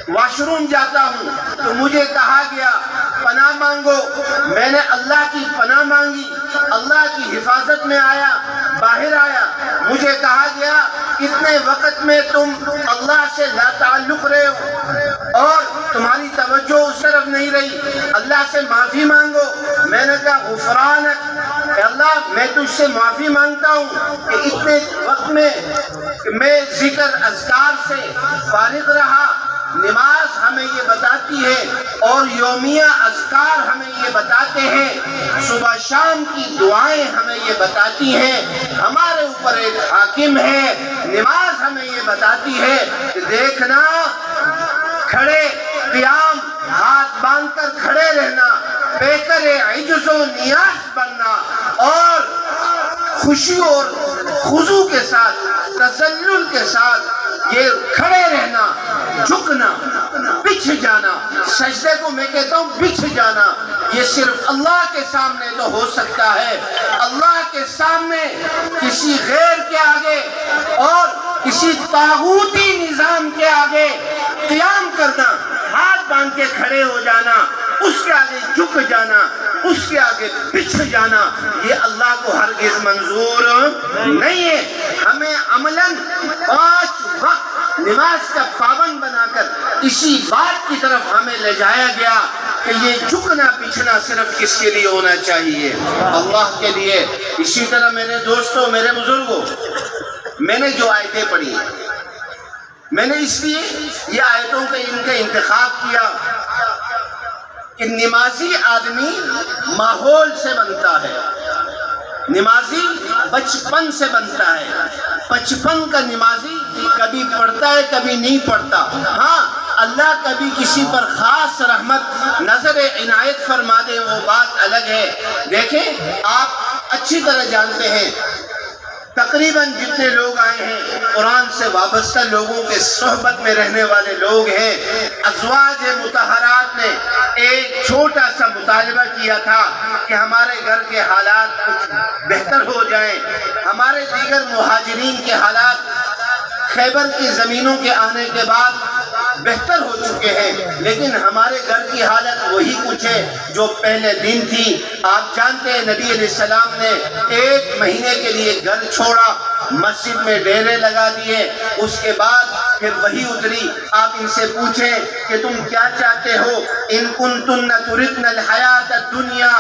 Washroom جاتا ہوں تو مجھے کہا گیا پناہ مانگو، میں نے اللہ کی پناہ مانگی، اللہ کی حفاظت میں آیا، باہر آیا، مجھے کہا گیا اتنے وقت میں تم اللہ سے لا تعلق رہے ہو اور تمہاری توجہ اس طرف نہیں رہی، اللہ سے معافی مانگو۔ میں نے کہا غفرانک، اے اللہ میں تجھ سے معافی مانگتا ہوں کہ اتنے وقت میں ذکر اذکار سے فارغ رہا۔ نماز ہمیں یہ بتاتی ہے اور یومیہ اذکار ہمیں یہ بتاتے ہیں، صبح شام کی دعائیں ہمیں یہ بتاتی ہیں، ہمارے اوپر ایک حاکم ہے۔ نماز ہمیں یہ بتاتی ہے کہ دیکھنا، کھڑے قیام، ہاتھ باندھ کر کھڑے رہنا، پیکر عجز و نیاز بننا اور خوشی اور خضوع کے ساتھ، تذلل کے ساتھ یہ کھڑے رہنا، جھکنا، بچھ جانا، سجدے کو میں کہتا ہوں بچھ جانا، یہ صرف اللہ کے سامنے تو ہو سکتا ہے۔ اللہ کے سامنے کسی غیر کے آگے اور کسی طاغوتی نظام کے آگے قیام کرنا، ہاتھ باندھ کے کھڑے ہو جانا، اس کے آگے جھک جانا، اس کے آگے بچھ جانا، یہ اللہ کو ہرگز منظور نہیں ہے۔ ہمیں عملاً 5 وقت نماز کا پابند بنا کر اسی بات کی طرف ہمیں لے جایا گیا کہ یہ جھکنا بچھنا صرف کس کے لیے ہونا چاہیے؟ اللہ کے لیے۔ اسی طرح میرے دوستوں، میرے بزرگوں، میں نے جو آیتیں پڑھی، میں نے اس لیے یہ آیتوں کا ان کا انتخاب کیا کہ نمازی آدمی ماحول سے بنتا ہے، نمازی بچپن سے بنتا ہے۔ بچپن کا نمازی کبھی پڑھتا ہے کبھی نہیں پڑھتا، ہاں اللہ کبھی کسی پر خاص رحمت نظر عنایت فرما دے وہ بات الگ ہے۔ دیکھیں آپ اچھی طرح جانتے ہیں تقریباً جتنے لوگ آئے ہیں قرآن سے وابستہ لوگوں کے صحبت میں رہنے والے لوگ ہیں۔ ازواج مطہرات نے ایک چھوٹا سا مطالبہ کیا تھا کہ ہمارے گھر کے حالات کچھ بہتر ہو جائیں، ہمارے دیگر مہاجرین کے حالات خیبر کی زمینوں کے آنے کے بعد بہتر ہو چکے ہیں، لیکن ہمارے گھر کی حالت وہی کچھ ہے جو پہلے دن تھی۔ آپ جانتے ہیں نبی علیہ السلام نے 1 مہینے کے لیے گھر چھوڑا، مسجد میں ڈیرے لگا دیے، اس کے بعد پھر وہی اتری۔ آپ ان سے پوچھیں کہ تم کیا چاہتے ہو؟ ان کنتن تردن الحیات الدنیا